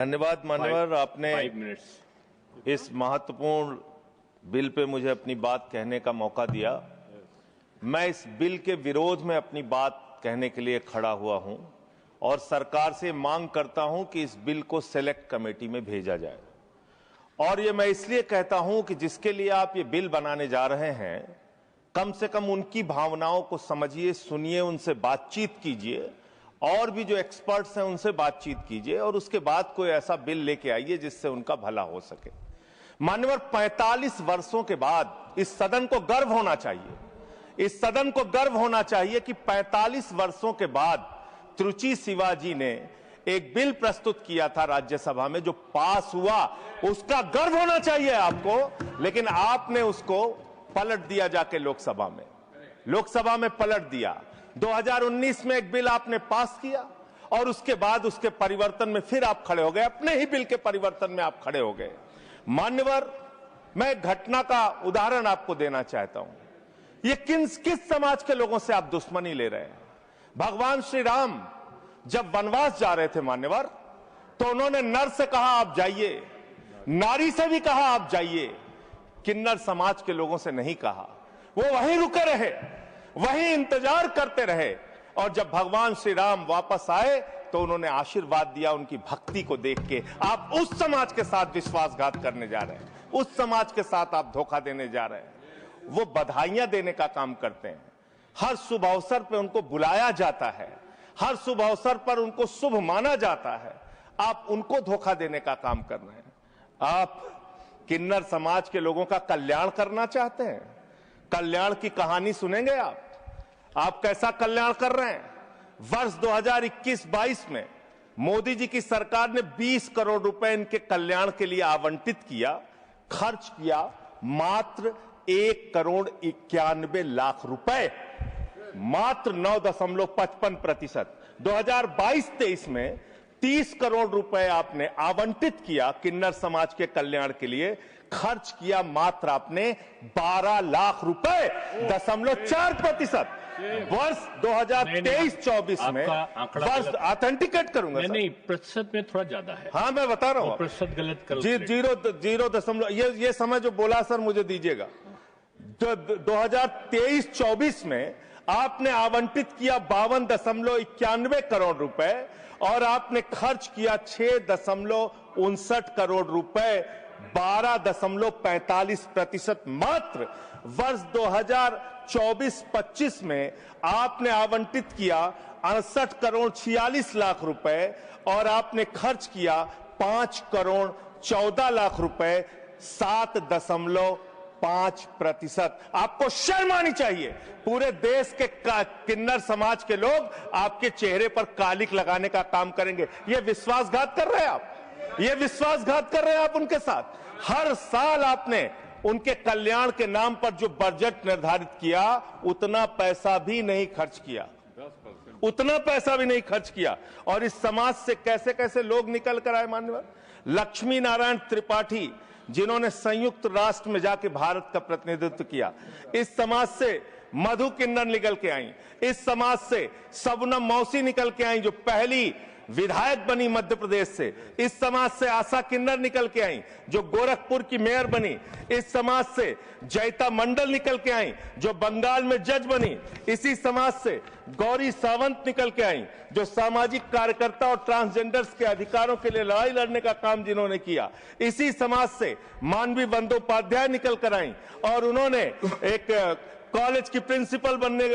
धन्यवाद मान्यवर, आपने इस महत्वपूर्ण बिल पे मुझे अपनी बात कहने का मौका दिया। मैं इस बिल के विरोध में अपनी बात कहने के लिए खड़ा हुआ हूं और सरकार से मांग करता हूं कि इस बिल को सेलेक्ट कमेटी में भेजा जाए। और ये मैं इसलिए कहता हूं कि जिसके लिए आप ये बिल बनाने जा रहे हैं, कम से कम उनकी भावनाओं को समझिए, सुनिए, उनसे बातचीत कीजिए और भी जो एक्सपर्ट्स हैं उनसे बातचीत कीजिए और उसके बाद कोई ऐसा बिल लेके आइए जिससे उनका भला हो सके। मान्यवर, 45 वर्षों के बाद इस सदन को गर्व होना चाहिए, इस सदन को गर्व होना चाहिए कि 45 वर्षों के बाद त्रुचि शिवाजी ने एक बिल प्रस्तुत किया था राज्यसभा में जो पास हुआ, उसका गर्व होना चाहिए आपको। लेकिन आपने उसको पलट दिया, जाके लोकसभा में पलट दिया। 2019 में एक बिल आपने पास किया और उसके बाद उसके परिवर्तन में फिर आप खड़े हो गए, अपने ही बिल के परिवर्तन में आप खड़े हो गए। मान्यवर, मैं एक घटना का उदाहरण आपको देना चाहता हूं। ये किस समाज के लोगों से आप दुश्मनी ले रहे हैं? भगवान श्री राम जब वनवास जा रहे थे मान्यवर, तो उन्होंने नर से कहा आप जाइए, नारी से भी कहा आप जाइए, किन्नर समाज के लोगों से नहीं कहा। वो वहीं रुके रहे, वहीं इंतजार करते रहे और जब भगवान श्री राम वापस आए तो उन्होंने आशीर्वाद दिया उनकी भक्ति को देख के। आप उस समाज के साथ विश्वासघात करने जा रहे हैं, उस समाज के साथ आप धोखा देने जा रहे हैं। वो बधाइयां देने का काम करते हैं, हर शुभ अवसर पर उनको बुलाया जाता है, हर शुभ अवसर पर उनको शुभ माना जाता है। आप उनको धोखा देने का काम कर रहे हैं। आप किन्नर समाज के लोगों का कल्याण करना चाहते हैं? कल्याण की कहानी सुनेंगे आप कैसा कल्याण कर रहे हैं? वर्ष 2021-22 में मोदी जी की सरकार ने 20 करोड़ रुपए इनके कल्याण के लिए आवंटित किया, खर्च किया मात्र 1 करोड़ 91 लाख रुपए, मात्र 9.55%। 2022-23 में 30 करोड़ रुपए आपने आवंटित किया किन्नर समाज के कल्याण के लिए, खर्च किया मात्र आपने 12 लाख रुपए, 0.4%। वर्ष 2023-24 में वर्ष ऑथेंटिकेट करूंगा नहीं, प्रतिशत में थोड़ा ज्यादा है। हाँ, मैं बता रहा हूँ, प्रतिशत गलत करो। 0.0 ये समय जो बोला सर मुझे दीजिएगा। 2023-24 में आपने आवंटित किया 52.91 करोड़ रुपए और आपने खर्च किया 6.59 करोड़ रुपए, 12.45% मात्र। वर्ष 2024-25 में आपने आवंटित किया 68 करोड़ 46 लाख रुपए और आपने खर्च किया 5 करोड़ 14 लाख रुपए, 7.5%। आपको शर्म आनी चाहिए। पूरे देश के किन्नर समाज के लोग आपके चेहरे पर कालिक लगाने का काम करेंगे। ये विश्वासघात कर रहे हैं आप, ये विश्वासघात कर रहे हैं आप उनके साथ। हर साल आपने उनके कल्याण के नाम पर जो बजट निर्धारित किया, उतना पैसा भी नहीं खर्च किया, उतना पैसा भी नहीं खर्च किया। और इस समाज से कैसे कैसे लोग निकल कर आए मान्यवर। लक्ष्मी नारायण त्रिपाठी, जिन्होंने संयुक्त राष्ट्र में जाके भारत का प्रतिनिधित्व किया, इस समाज से मधु किन्नर निकल के आई, इस समाज से सबनम मौसी निकल के आई जो पहली विधायक बनी मध्य प्रदेश से, इस समाज से आशा किन्नर निकल के आई जो गोरखपुर की मेयर बनी, इस समाज से जयता मंडल निकल के आई जो बंगाल में जज बनी, इसी समाज से गौरी सावंत निकल के आई जो सामाजिक कार्यकर्ता और ट्रांसजेंडर्स के अधिकारों के लिए लड़ाई लड़ने का काम जिन्होंने किया, इसी समाज से मानवी बंदोपाध्याय निकल कर आई और उन्होंने एक कॉलेज की प्रिंसिपल बनने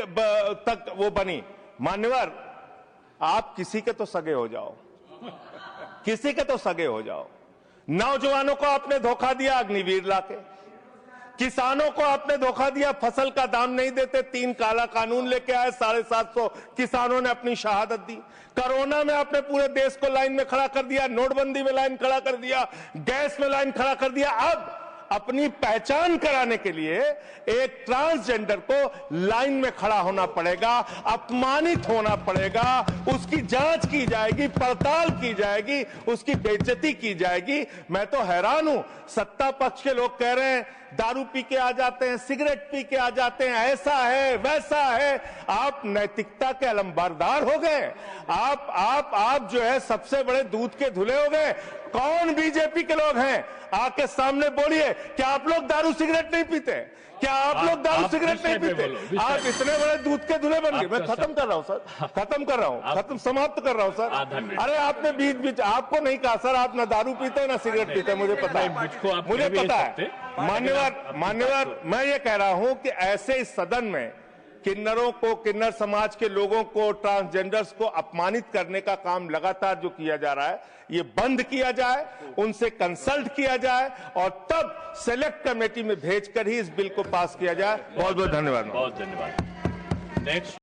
तक वो बनी। मान्यवर, आप किसी के तो सगे हो जाओ, किसी के तो सगे हो जाओ। नौजवानों को आपने धोखा दिया अग्निवीर लाके, किसानों को आपने धोखा दिया, फसल का दाम नहीं देते, 3 काला कानून लेके आए, 750 किसानों ने अपनी शहादत दी। कोरोना में आपने पूरे देश को लाइन में खड़ा कर दिया, नोटबंदी में लाइन खड़ा कर दिया, गैस में लाइन खड़ा कर दिया। अब अपनी पहचान कराने के लिए एक ट्रांसजेंडर को लाइन में खड़ा होना पड़ेगा, अपमानित होना पड़ेगा, उसकी जांच की जाएगी, पड़ताल की जाएगी, उसकी बेइज्जती की जाएगी। मैं तो हैरान हूं, सत्ता पक्ष के लोग कह रहे हैं दारू पी के आ जाते हैं, सिगरेट पी के आ जाते हैं, ऐसा है वैसा है। आप नैतिकता के अलंबरदार हो गए। आप जो है सबसे बड़े दूध के धुले हो गए। कौन बीजेपी के लोग हैं? आके सामने बोलिए, क्या आप लोग दारू सिगरेट नहीं पीते? क्या आप लोग दारू सिगरेट नहीं पीते? आप इतने बड़े दूध के धुले बन गए। मैं खत्म कर रहा हूं सर, खत्म कर रहा हूं, समाप्त कर रहा हूं सर। अरे आपने बीच बीच आपको नहीं कहा सर, आप ना दारू पीते हैं ना सिगरेट पीते हैं, मुझे पता है, मुझे पता है। मान्यवर, मैं ये कह रहा हूं कि ऐसे इस सदन में किन्नरों को, किन्नर समाज के लोगों को, ट्रांसजेंडर्स को अपमानित करने का काम लगातार जो किया जा रहा है, ये बंद किया जाए, उनसे कंसल्ट किया जाए और तब सेलेक्ट कमेटी में भेजकर ही इस बिल को पास किया जाए। बहुत बहुत धन्यवाद। बहुत धन्यवाद। नेक्स्ट।